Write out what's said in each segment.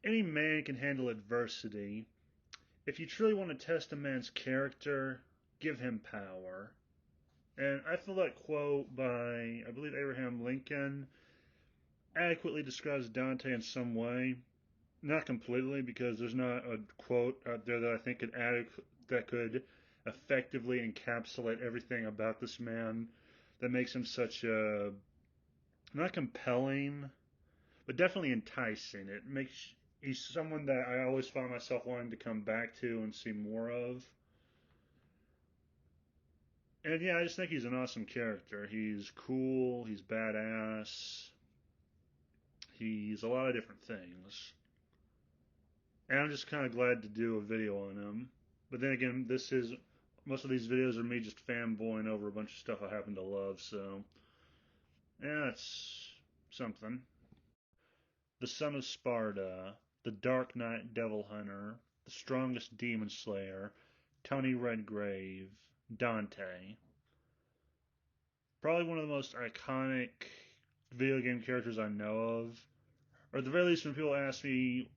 Any man can handle adversity. If you truly want to test a man's character, give him power. And I feel that quote by, I believe, Abraham Lincoln adequately describes Dante in some way. Not completely, because there's not a quote out there that I think that could effectively encapsulate everything about this man that makes him such a not compelling, but definitely enticing. It makes he's someone that I always find myself wanting to come back to and see more of. And yeah, I just think he's an awesome character. He's cool, he's badass, he's a lot of different things. And I'm just kind of glad to do a video on him. But then again, this is most of these videos are me just fanboying over a bunch of stuff I happen to love, so yeah, it's something. The Son of Sparta, the Dark Knight Devil Hunter, the Strongest Demon Slayer, Tony Redgrave, Dante. Probably one of the most iconic video game characters I know of. Or at the very least, when people ask me,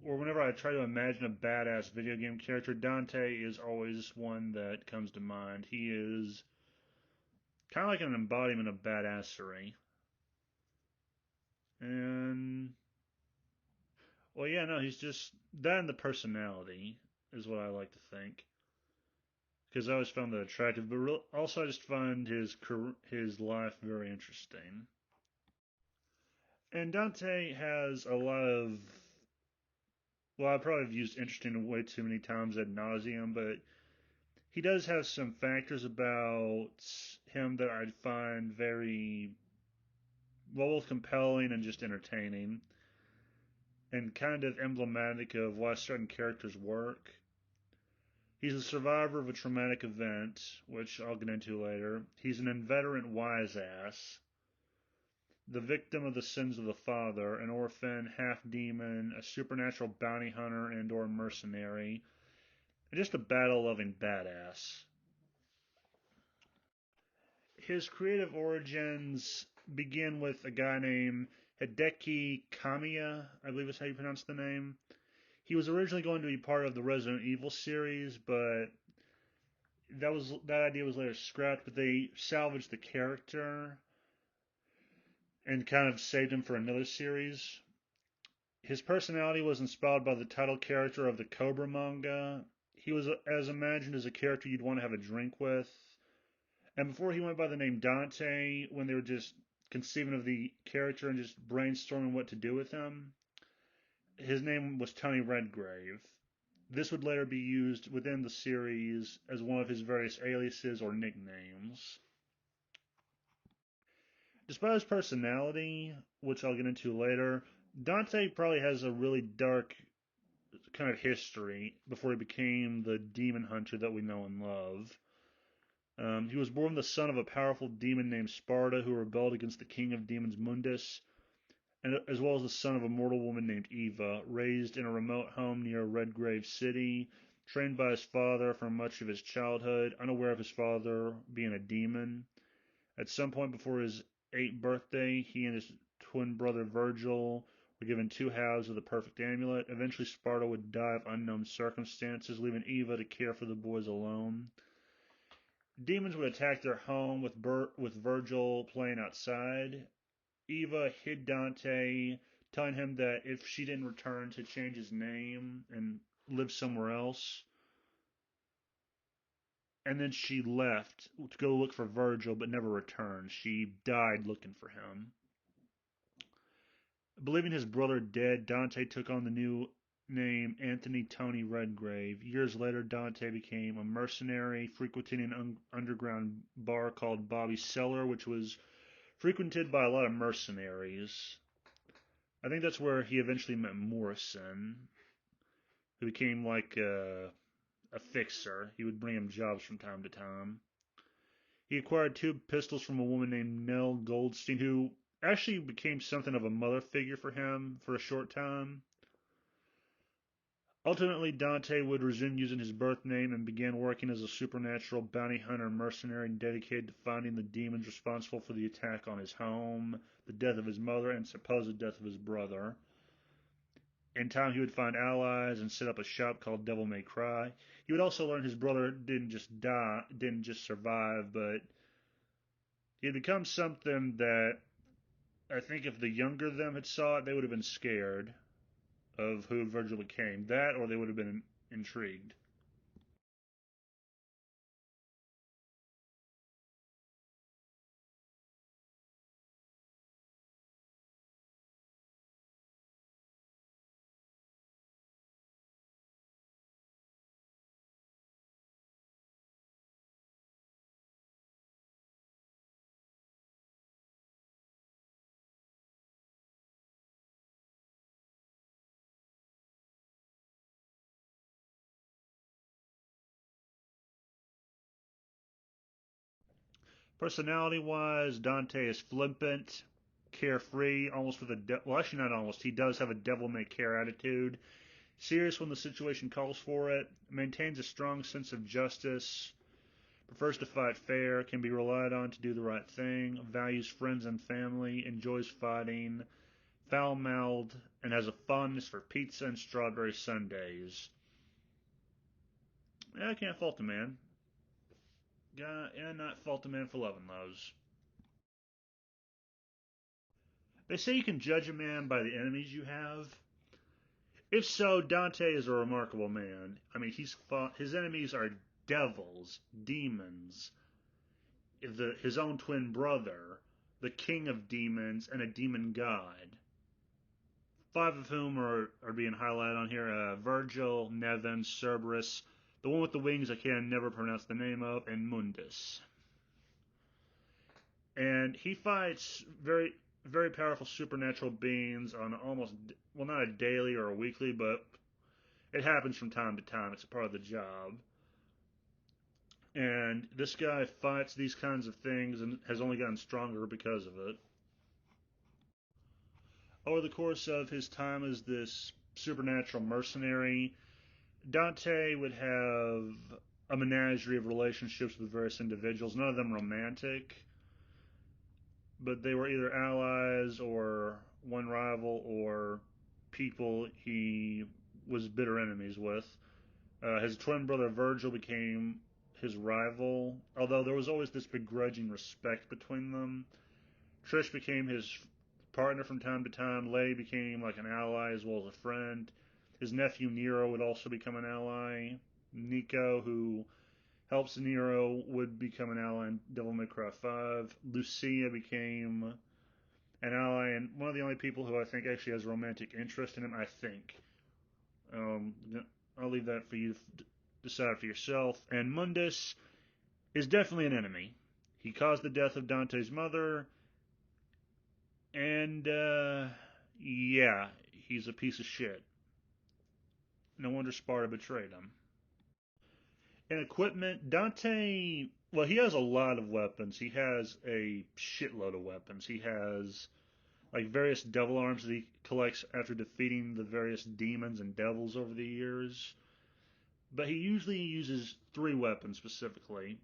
or whenever I try to imagine a badass video game character, Dante is always one that comes to mind. He is kind of like an embodiment of badassery. And, well, yeah, no, he's just that and the personality is what I like to think. Because I always found that attractive, but also I just find his life very interesting. And Dante has a lot of, well, I probably have used interesting way too many times ad nauseum, but he does have some factors about him that I find very, well, both compelling and just entertaining, and kind of emblematic of why certain characters work. He's a survivor of a traumatic event, which I'll get into later. He's an inveterate wise ass, the victim of the sins of the father, an orphan, half demon, a supernatural bounty hunter and or mercenary, and just a battle-loving badass. His creative origins begin with a guy named Hideki Kamiya, I believe is how you pronounce the name. He was originally going to be part of the Resident Evil series, but that idea was later scrapped. But they salvaged the character and kind of saved him for another series. His personality was inspired by the title character of the Cobra manga. He was as imagined as a character you'd want to have a drink with. And before he went by the name Dante, when they were just conceiving of the character and just brainstorming what to do with him, his name was Tony Redgrave. This would later be used within the series as one of his various aliases or nicknames. Despite his personality, which I'll get into later, Dante probably has a really dark kind of history before he became the demon hunter that we know and love. He was born the son of a powerful demon named Sparta who rebelled against the king of demons Mundus, and as well as the son of a mortal woman named Eva, raised in a remote home near Redgrave City, trained by his father for much of his childhood, unaware of his father being a demon. At some point before his 8th birthday, he and his twin brother Virgil were given two halves of the perfect amulet. Eventually, Sparta would die of unknown circumstances, leaving Eva to care for the boys alone. Demons would attack their home with Virgil playing outside. Eva hid Dante, telling him that if she didn't return to change his name and live somewhere else. And then she left to go look for Virgil, but never returned. She died looking for him. Believing his brother dead, Dante took on the new name Anthony Tony Redgrave. Years later, Dante became a mercenary, frequenting an underground bar called Bobby's Cellar, which was frequented by a lot of mercenaries. I think that's where he eventually met Morrison, who became like a fixer. He would bring him jobs from time to time. He acquired two pistols from a woman named Nell Goldstein, who actually became something of a mother figure for him for a short time. Ultimately, Dante would resume using his birth name and began working as a supernatural bounty hunter and mercenary dedicated to finding the demons responsible for the attack on his home, the death of his mother, and supposed death of his brother. In time, he would find allies and set up a shop called Devil May Cry. He would also learn his brother didn't just die, didn't just survive, but he had become something that I think if the younger them had saw it, they would have been scared of who Virgil became. That, or they would have been intrigued. Personality wise, Dante is flippant, carefree, almost with well, actually not almost. He does have a devil may care attitude. Serious when the situation calls for it. Maintains a strong sense of justice. Prefers to fight fair. Can be relied on to do the right thing. Values friends and family. Enjoys fighting. Foul mouthed and has a fondness for pizza and strawberry sundaes. Yeah, I can't fault the man. And not fault the man for loving those. They say you can judge a man by the enemies you have. If so, Dante is a remarkable man. I mean, his enemies are devils, demons, his own twin brother, the king of demons, and a demon god. Five of whom are being highlighted on here: Virgil, Nevin, Cerberus, the one with the wings I can never pronounce the name of, and Mundus. And he fights very powerful supernatural beings on almost, well, not a daily or a weekly, but it happens from time to time. It's a part of the job. And this guy fights these kinds of things and has only gotten stronger because of it. Over the course of his time as this supernatural mercenary, Dante would have a menagerie of relationships with various individuals, none of them romantic, but they were either allies or one rival or people he was bitter enemies with. His twin brother Virgil became his rival, although there was always this begrudging respect between them. Trish became his partner from time to time. Lay became like an ally as well as a friend. His nephew Nero would also become an ally. Nico, who helps Nero, would become an ally in Devil May Cry 5. Lucia became an ally and one of the only people who I think actually has romantic interest in him, I think. Um, I'll leave that for you to decide for yourself. And Mundus is definitely an enemy. He caused the death of Dante's mother, and yeah, he's a piece of shit. No wonder Sparta betrayed him. In equipment, Dante, well, he has a lot of weapons. He has a shitload of weapons. He has like various devil arms that he collects after defeating the various demons and devils over the years. But he usually uses three weapons specifically.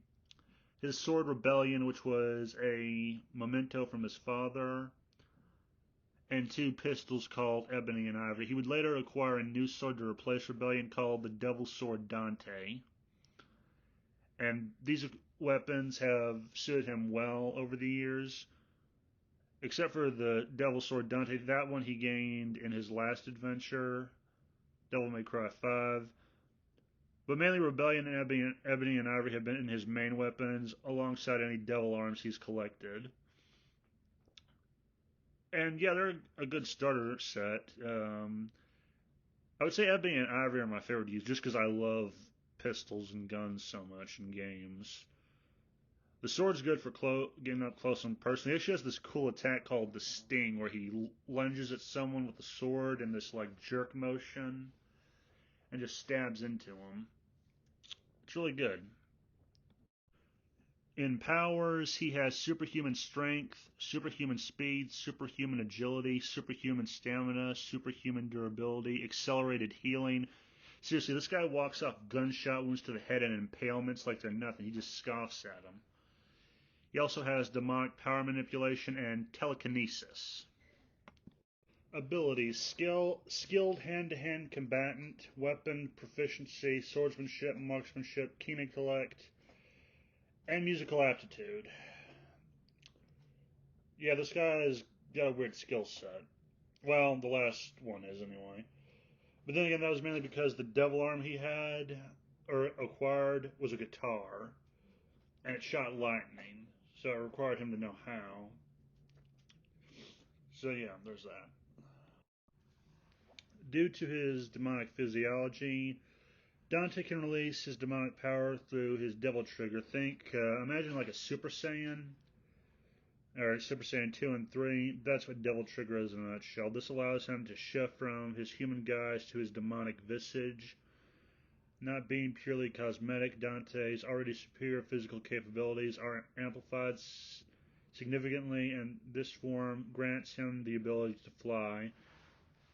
His sword Rebellion, which was a memento from his father, and two pistols called Ebony and Ivory. He would later acquire a new sword to replace Rebellion called the Devil Sword Dante. And these weapons have suited him well over the years, except for the Devil Sword Dante. That one he gained in his last adventure, Devil May Cry 5. But mainly Rebellion and Ebony and Ivory have been in his main weapons, alongside any devil arms he's collected. And yeah, they're a good starter set. I would say Ebony and Ivory are my favorite to use, just because I love pistols and guns so much in games. The sword's good for getting up close and personal. He actually has this cool attack called the Sting, where he lunges at someone with the sword in this like jerk motion and just stabs into them. It's really good. In powers, he has superhuman strength, superhuman speed, superhuman agility, superhuman stamina, superhuman durability, accelerated healing. Seriously, this guy walks off gunshot wounds to the head and impalements like they're nothing. He just scoffs at them. He also has demonic power manipulation and telekinesis. Abilities: skilled hand-to-hand combatant, weapon proficiency, swordsmanship, marksmanship, keen intellect, and musical aptitude. Yeah, this guy's got a weird skill set. Well, the last one is anyway. But then again, that was mainly because the devil arm he had or acquired was a guitar, and it shot lightning, so it required him to know how. So yeah, there's that. Due to his demonic physiology, Dante can release his demonic power through his devil trigger. Imagine like a Super Saiyan, or Super Saiyan 2 and 3. That's what devil trigger is in a nutshell. This allows him to shift from his human guise to his demonic visage. Not being purely cosmetic, Dante's already superior physical capabilities are amplified significantly, and this form grants him the ability to fly.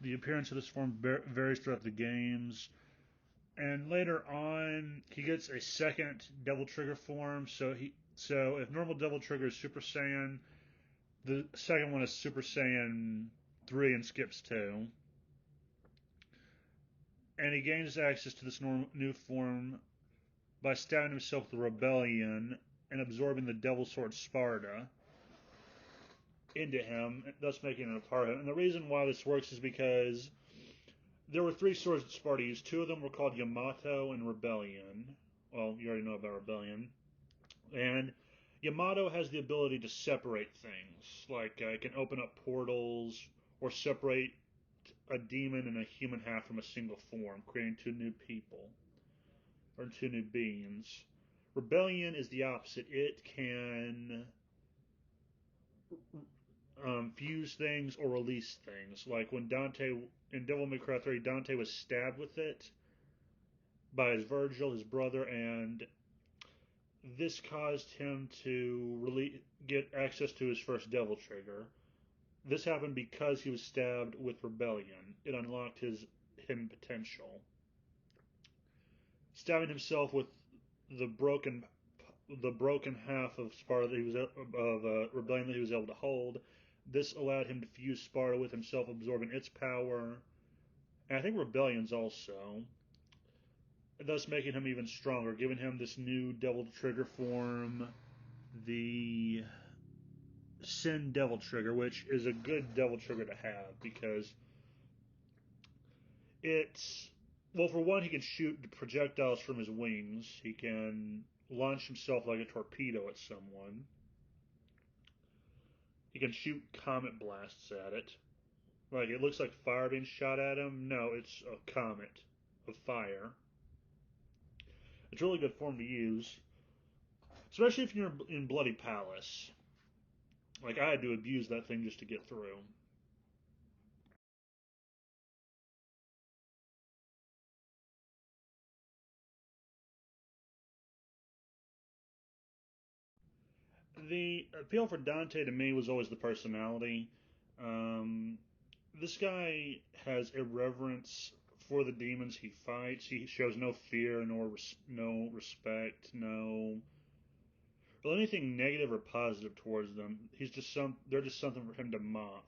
The appearance of this form varies throughout the games, and later on he gets a second Devil Trigger form. So if normal Devil Trigger is Super Saiyan, the second one is Super Saiyan 3 and skips 2. And he gains access to this new form by stabbing himself with Rebellion and absorbing the Devil Sword Sparta into him, thus making it a part of him. And the reason why this works is because there were three swords that Sparta used. Two of them were called Yamato and Rebellion. Well, you already know about Rebellion. And Yamato has the ability to separate things, like it can open up portals or separate a demon and a human half from a single form, creating two new people or two new beings. Rebellion is the opposite. It can fuse things or release things. Like when Dante in Devil May Cry 3, Dante was stabbed with it by his Virgil, his brother, and this caused him to really get access to his first Devil Trigger. This happened because he was stabbed with Rebellion. It unlocked his hidden potential. Stabbing himself with the broken half of Sparta that he was of Rebellion that he was able to hold. This allowed him to fuse Sparta with himself, absorbing its power, and I think Rebellion's also, thus making him even stronger, giving him this new Devil Trigger form, the Sin Devil Trigger, which is a good Devil Trigger to have because it's, well, for one, he can shoot projectiles from his wings. He can launch himself like a torpedo at someone. He can shoot comet blasts at it. Like, it looks like fire being shot at him. No, it's a comet of fire. It's a really good form to use, especially if you're in Bloody Palace. Like, I had to abuse that thing just to get through. The appeal for Dante to me was always the personality. Um, this guy has irreverence for the demons he fights. He shows no fear, no respect, no well anything negative or positive towards them. They're just something for him to mock.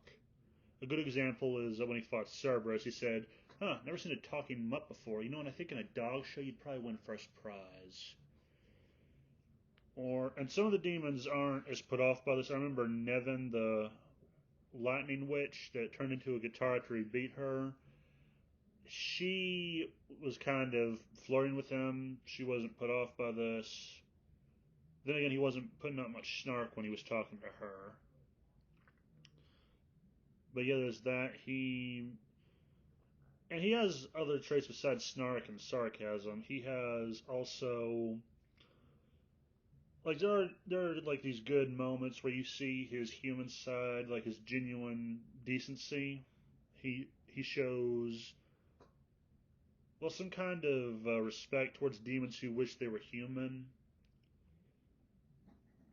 A good example is when he fought Cerberus. He said, "Huh, never seen a talking mutt before. You know, and I think in a dog show you'd probably win first prize." And some of the demons aren't as put off by this. I remember Nevin, the lightning witch that turned into a guitar after he beat her. She was kind of flirting with him. She wasn't put off by this. Then again, he wasn't putting out much snark when he was talking to her. But yeah, there's that. He has other traits besides snark and sarcasm. He has also like there are like these good moments where you see his human side, like his genuine decency. He shows well some kind of respect towards demons who wish they were human.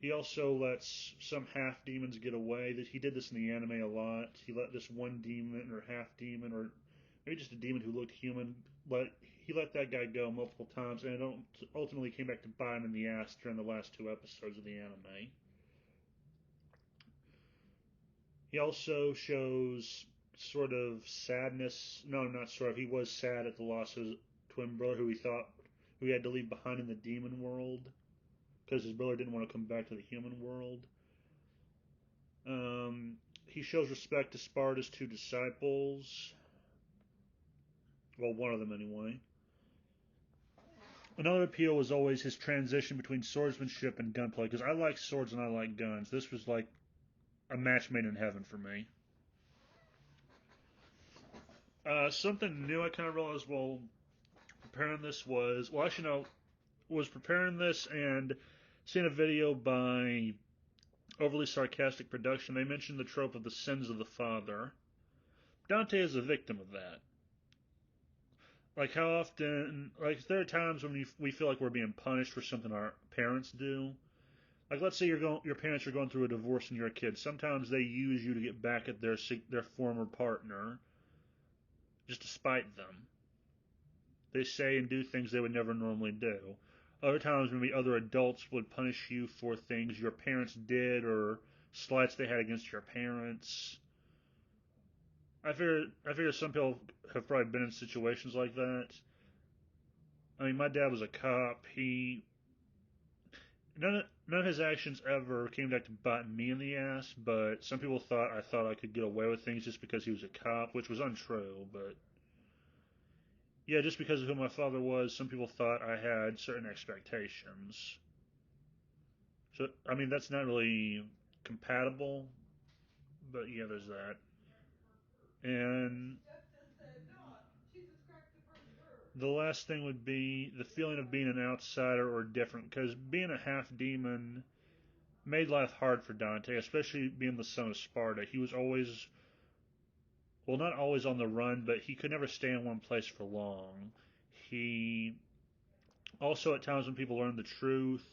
He also lets some half demons get away. That he did this in the anime a lot. He let this one demon or half demon or maybe just a demon who looked human. He let that guy go multiple times, and it ultimately came back to bite him in the ass during the last two episodes of the anime. He also shows sort of sadness. No, not sort of. He was sad at the loss of his twin brother, who he had to leave behind in the demon world because his brother didn't want to come back to the human world. He shows respect to Sparta's two disciples. Well, one of them anyway. Another appeal was always his transition between swordsmanship and gunplay, because I like swords and I like guns. This was like a match made in heaven for me. Something new I kind of realized while preparing this was, well, actually, no, was preparing this and seeing a video by Overly Sarcastic Production. They mentioned the trope of the sins of the father. Dante is a victim of that. Like, how often, like, there are times when we feel like we're being punished for something our parents do. Like, let's say your parents are going through a divorce and you're a kid. Sometimes they use you to get back at their former partner, just to spite them. They say and do things they would never normally do. Other times, maybe other adults would punish you for things your parents did or slights they had against your parents. I figure some people have probably been in situations like that. I mean, my dad was a cop. None of his actions ever came back to bite me in the ass, but some people thought I could get away with things just because he was a cop, which was untrue. But yeah, just because of who my father was, some people thought I had certain expectations. So I mean, that's not really compatible, but yeah, there's that. And the last thing would be the feeling of being an outsider or different, because being a half demon made life hard for Dante, especially being the son of Sparta. He was always, well, not always on the run, but he could never stay in one place for long. He also, at times when people learned the truth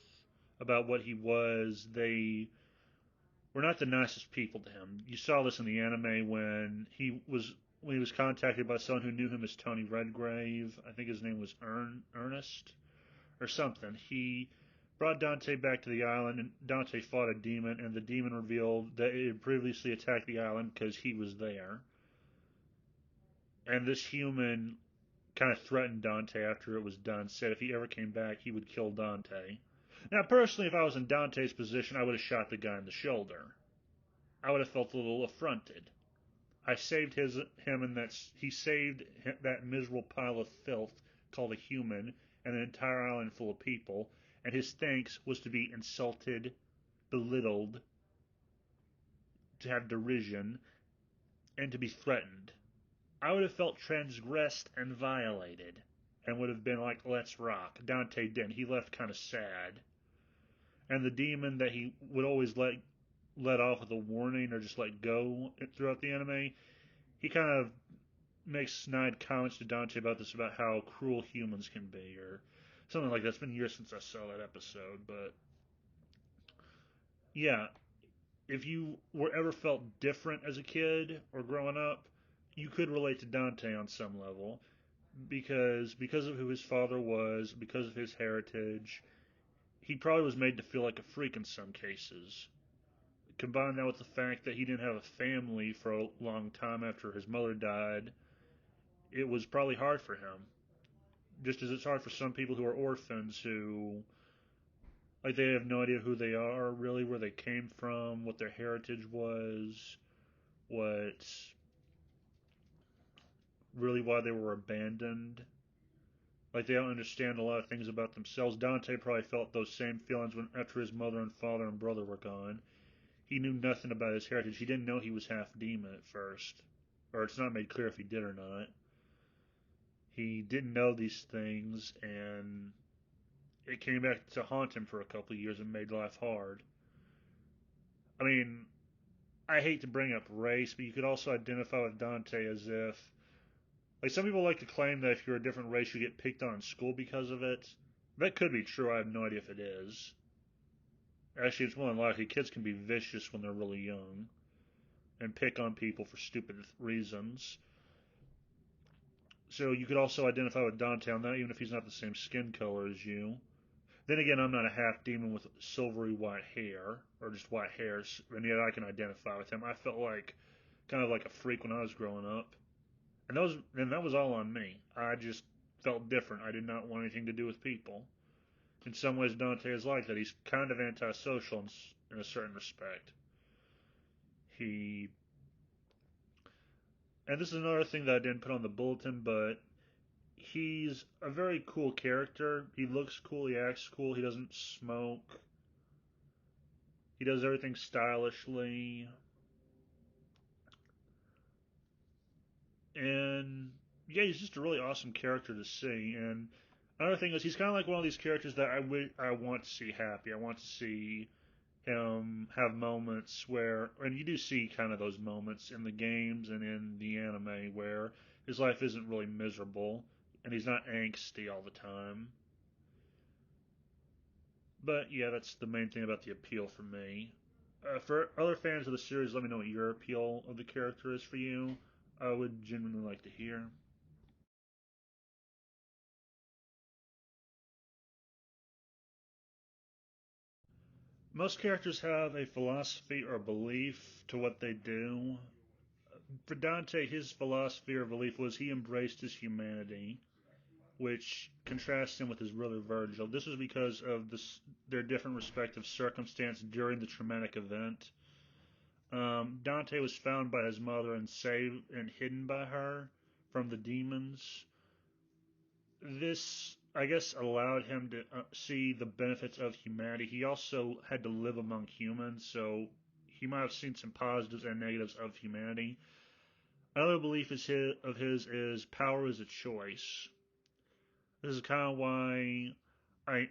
about what he was, they were not the nicest people to him. You saw this in the anime when he was contacted by someone who knew him as Tony Redgrave. I think his name was Ernest or something. He brought Dante back to the island, and Dante fought a demon, and the demon revealed that it had previously attacked the island because he was there. And this human kind of threatened Dante after it was done, said if he ever came back, he would kill Dante. Now, personally, if I was in Dante's position, I would have shot the guy in the shoulder. I would have felt a little affronted. I saved him, and he saved that miserable pile of filth called a human and an entire island full of people, and his thanks was to be insulted, belittled, to have derision, and to be threatened. I would have felt transgressed and violated, and would have been like, let's rock. Dante didn't. He left kind of sad. And the demon that he would always let off with a warning or just let go throughout the anime, he kind of makes snide comments to Dante about this, about how cruel humans can be, or something like that. It's been years since I saw that episode, but yeah, if you were ever felt different as a kid or growing up, you could relate to Dante on some level because of who his father was, because of his heritage. He probably was made to feel like a freak in some cases. Combine that with the fact that he didn't have a family for a long time after his mother died, it was probably hard for him. Just as it's hard for some people who are orphans who, like, they have no idea who they are, really, where they came from, what their heritage was, what really why they were abandoned. Like, they don't understand a lot of things about themselves. Dante probably felt those same feelings when after his mother and father and brother were gone. He knew nothing about his heritage. He didn't know he was half demon at first, or it's not made clear if he did or not. He didn't know these things, and it came back to haunt him for a couple of years and made life hard. I mean, I hate to bring up race, but you could also identify with Dante as if, like, some people like to claim that if you're a different race, you get picked on in school because of it. That could be true. I have no idea if it is. Actually, it's more than likely. Kids can be vicious when they're really young and pick on people for stupid reasons. So you could also identify with Dante on that, even if he's not the same skin color as you. Then again, I'm not a half demon with silvery white hair, or just white hairs, and yet I can identify with him. I felt like kind of like a freak when I was growing up, and that was all on me. I just felt different. I did not want anything to do with people. In some ways, Dante is like that. He's kind of antisocial in a certain respect. He and this is another thing that I didn't put on the bulletin, but he's a very cool character. He looks cool. He acts cool. He doesn't smoke. He does everything stylishly. And yeah, he's just a really awesome character to see. And another thing is, he's kind of like one of these characters that I want to see happy. I want to see him have moments where, and you do see kind of those moments in the games and in the anime where his life isn't really miserable and he's not angsty all the time. But yeah, that's the main thing about the appeal for me. For other fans of the series, let me know what your appeal of the character is for you. I would genuinely like to hear. Most characters have a philosophy or belief to what they do. For Dante, his philosophy or belief was he embraced his humanity, which contrasts him with his brother Virgil. This was because of their different respective circumstance during the traumatic event. Dante was found by his mother and saved and hidden by her from the demons. This, I guess, allowed him to see the benefits of humanity. He also had to live among humans, so he might have seen some positives and negatives of humanity. Another belief of his is power is a choice. This is kind of why I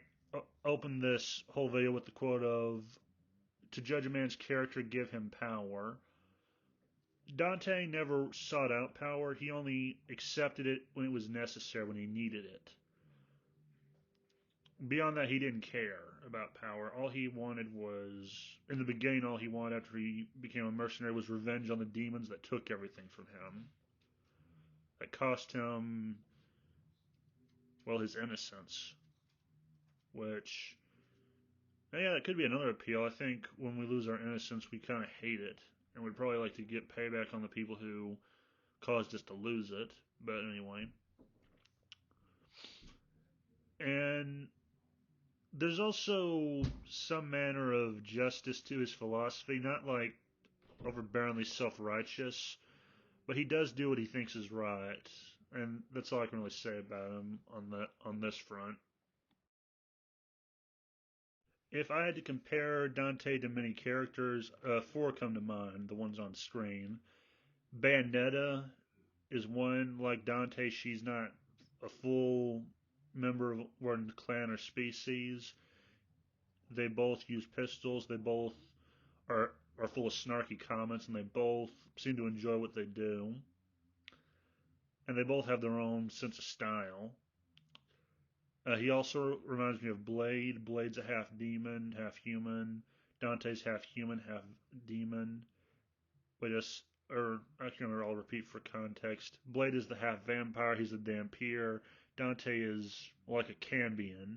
opened this whole video with the quote of, to judge a man's character, give him power. Dante never sought out power, he only accepted it when it was necessary, when he needed it. Beyond that, he didn't care about power. All he wanted was, in the beginning, all he wanted after he became a mercenary was revenge on the demons that took everything from him. That cost him, well, his innocence. Which, yeah, that could be another appeal. I think when we lose our innocence, we kind of hate it. And we'd probably like to get payback on the people who caused us to lose it. But anyway. And there's also some manner of justice to his philosophy, not like overbearingly self-righteous, but he does do what he thinks is right, and that's all I can really say about him on this front. If I had to compare Dante to many characters, four come to mind, the ones on screen. Bayonetta is one like Dante. She's not a full member of one clan or species. They both use pistols. They both are full of snarky comments, and they both seem to enjoy what they do. And they both have their own sense of style. He also reminds me of Blade. Blade's a half demon, half human. Dante's half human, half demon. Wait, or actually, I'll repeat for context. Blade is the half vampire. He's a Dampier. Dante is like a Cambion.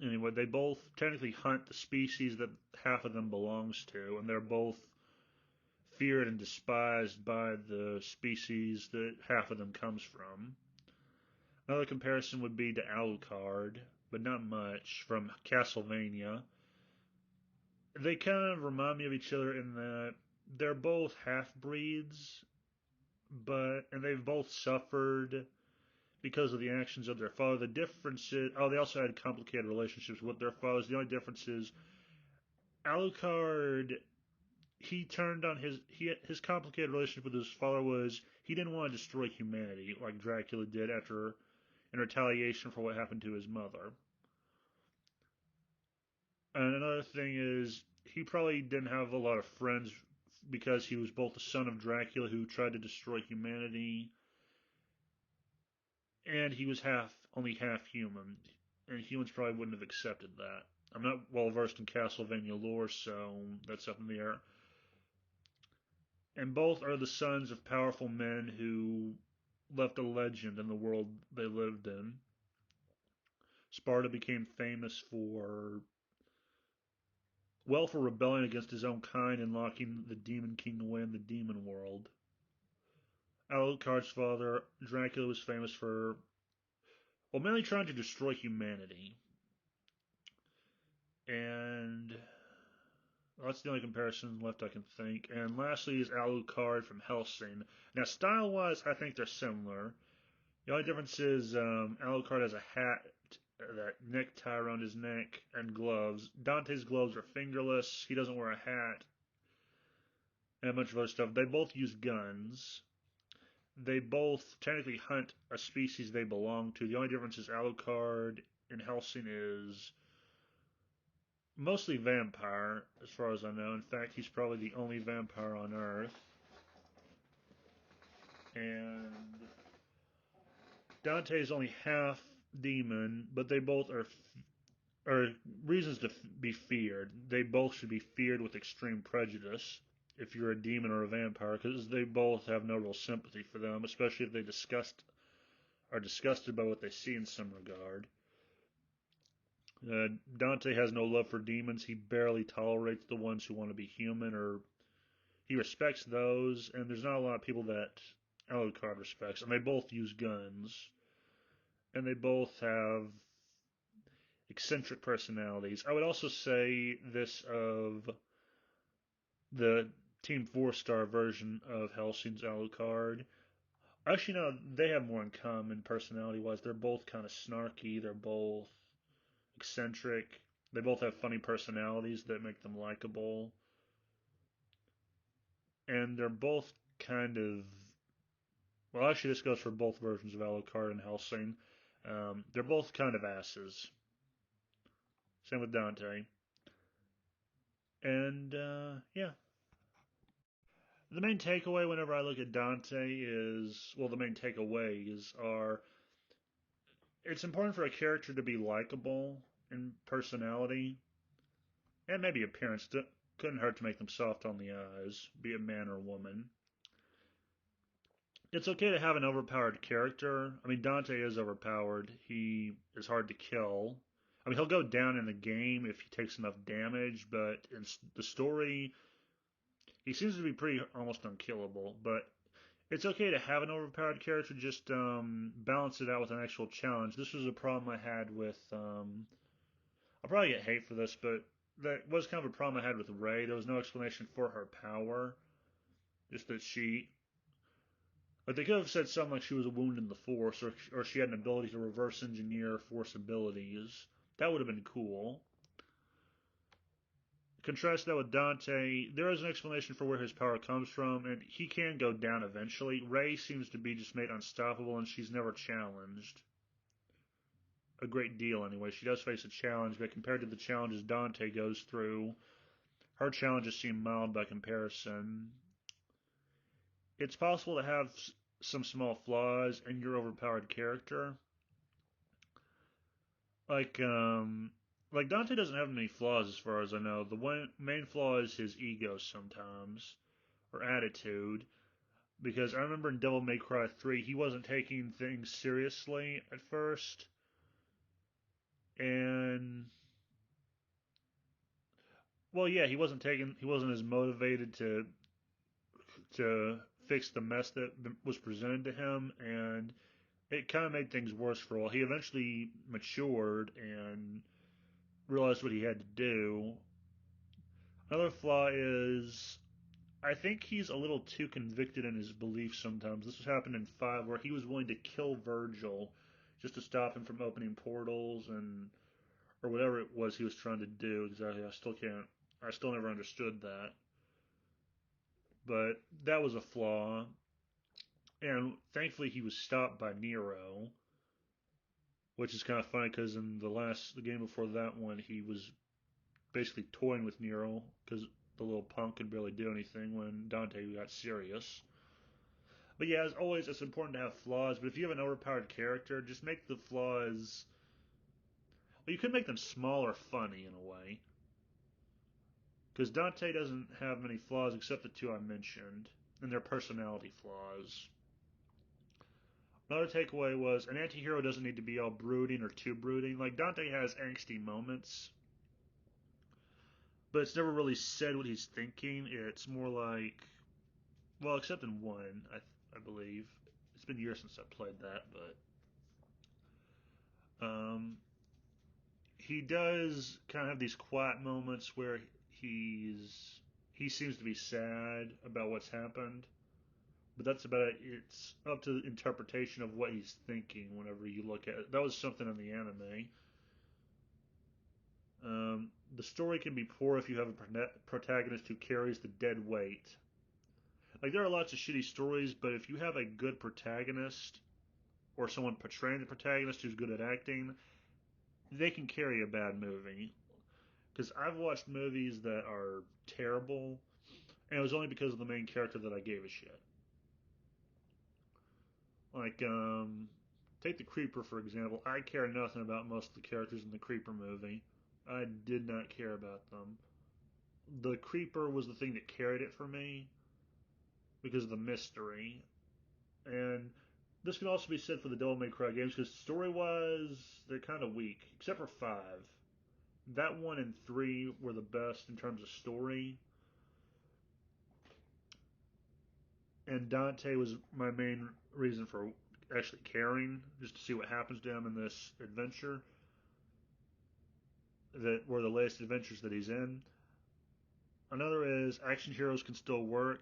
Anyway, they both technically hunt the species that half of them belongs to, and they're both feared and despised by the species that half of them comes from. Another comparison would be to Alucard, but not much, from Castlevania. They kind of remind me of each other in that they're both half-breeds, and they've both suffered because of the actions of their father. The difference is, oh, they also had complicated relationships with their fathers. The only difference is Alucard, he turned on his complicated relationship with his father was he didn't want to destroy humanity like Dracula did after in retaliation for what happened to his mother. And another thing is he probably didn't have a lot of friends because he was both the son of Dracula who tried to destroy humanity, and he was only half human, and humans probably wouldn't have accepted that. I'm not well versed in Castlevania lore, so that's up in the air. And both are the sons of powerful men who left a legend in the world they lived in. Sparta became famous for well for rebelling against his own kind and locking the Demon King away in the demon world. Alucard's father, Dracula, was famous for, well, mainly trying to destroy humanity. And that's the only comparison left I can think. And lastly is Alucard from Hellsing. Now, style-wise, I think they're similar. The only difference is Alucard has a hat, that necktie around his neck, and gloves. Dante's gloves are fingerless. He doesn't wear a hat, and a bunch of other stuff. They both use guns. They both technically hunt a species they belong to. The only difference is Alucard in Hellsing is mostly vampire, as far as I know. In fact, he's probably the only vampire on Earth. And Dante is only half demon, but they both are reasons to be feared. They both should be feared with extreme prejudice if you're a demon or a vampire, because they both have no real sympathy for them, especially if they are disgusted by what they see in some regard. Dante has no love for demons. He barely tolerates the ones who want to be human, or he respects those, and there's not a lot of people that Alucard respects. And they both use guns, and they both have eccentric personalities. I would also say this of the Team 4-star version of Hellsing's Alucard. Actually, no, they have more in common personality-wise. They're both kind of snarky. They're both eccentric. They both have funny personalities that make them likable. And they're both kind of... Well, actually, this goes for both versions of Alucard and Hellsing. They're both kind of asses. Same with Dante. And, yeah. The main takeaway whenever I look at Dante is... Well, the main takeaways are... It's important for a character to be likable in personality. And maybe appearance. Couldn't hurt to make them soft on the eyes, be it man or woman. It's okay to have an overpowered character. I mean, Dante is overpowered. He is hard to kill. I mean, he'll go down in the game if he takes enough damage, but in the story, he seems to be pretty almost unkillable. But it's okay to have an overpowered character, just balance it out with an actual challenge. This was a problem I had with... I'll probably get hate for this, but that was kind of a problem I had with Rey. There was no explanation for her power. Just that she... Like, they could have said something like she was a wound in the Force, or she had an ability to reverse engineer Force abilities. That would have been cool. Contrast that with Dante. There is an explanation for where his power comes from, and he can go down eventually. Rey seems to be just made unstoppable, and she's never challenged. A great deal, anyway. She does face a challenge, but compared to the challenges Dante goes through, her challenges seem mild by comparison. It's possible to have some small flaws in your overpowered character. Like, Dante doesn't have many flaws as far as I know. The main flaw is his ego sometimes, or attitude. Because I remember in Devil May Cry 3, he wasn't taking things seriously at first. And, well, yeah, he wasn't as motivated to fix the mess that was presented to him, and it kind of made things worse for all. He eventually matured and realized what he had to do. Another flaw is I think he's a little too convicted in his beliefs sometimes. This happened in 5 where he was willing to kill Virgil just to stop him from opening portals and or whatever it was he was trying to do exactly. I still never understood that. But that was a flaw. And thankfully he was stopped by Nero, which is kind of funny because in the game before that one, he was basically toying with Nero because the little punk could barely do anything when Dante got serious. But yeah, as always, it's important to have flaws. But if you have an overpowered character, just make the flaws. Well, you could make them small or funny in a way. Because Dante doesn't have many flaws except the 2 I mentioned, and they're personality flaws. Another takeaway was an anti-hero doesn't need to be all brooding or too brooding. Like, Dante has angsty moments. but it's never really said what he's thinking. It's more like, well, except in one, I believe. It's been years since I played that, but he does kind of have these quiet moments where he seems to be sad about what's happened, but that's about it. It's up to the interpretation of what he's thinking whenever you look at it. That was something in the anime. The story can be poor if you have a protagonist who carries the dead weight. Like, there are lots of shitty stories, but if you have a good protagonist or someone portraying the protagonist who's good at acting, they can carry a bad movie. Because I've watched movies that are terrible, and it was only because of the main character that I gave a shit. Like, take the Creeper, for example. I care nothing about most of the characters in the Creeper movie. I did not care about them. The Creeper was the thing that carried it for me because of the mystery. And this can also be said for the Devil May Cry games because story-wise, they're kind of weak, except for 5. That 1 and 3 were the best in terms of story. And Dante was my main reason for actually caring, just to see what happens to him in this adventure. That were the latest adventures that he's in. Another is action heroes can still work.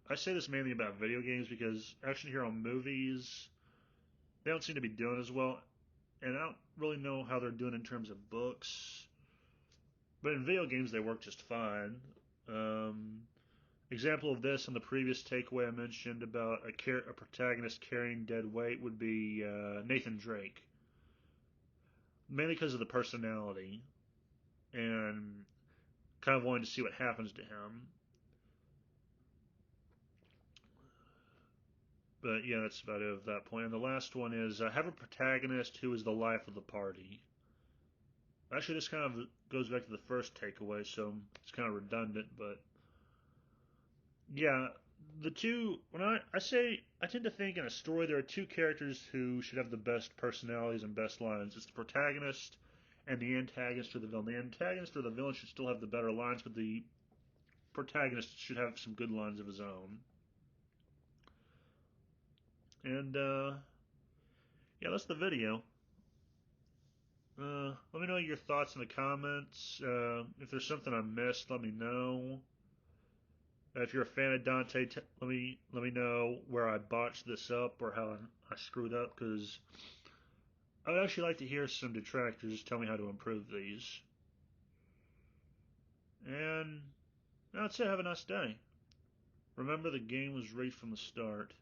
I say this mainly about video games because action hero movies, they don't seem to be doing as well. And I don't really know how they're doing in terms of books. But in video games, they work just fine. Example of this on the previous takeaway I mentioned about a protagonist carrying dead weight would be Nathan Drake. Mainly because of the personality and kind of wanting to see what happens to him. But yeah, that's about it at that point. And the last one is have a protagonist who is the life of the party. Actually, this kind of goes back to the first takeaway, so it's kind of redundant, but yeah, the two, when I say, I tend to think in a story there are two characters who should have the best personalities and best lines. It's the protagonist and the antagonist or the villain. The antagonist or the villain should still have the better lines, but the protagonist should have some good lines of his own. And, yeah, that's the video. Let me know your thoughts in the comments. If there's something I missed, let me know. If you're a fan of Dante, let me know where I botched this up or how I screwed up, because I would actually like to hear some detractors tell me how to improve these. And that's it. Have a nice day. Remember, the game was rigged from the start.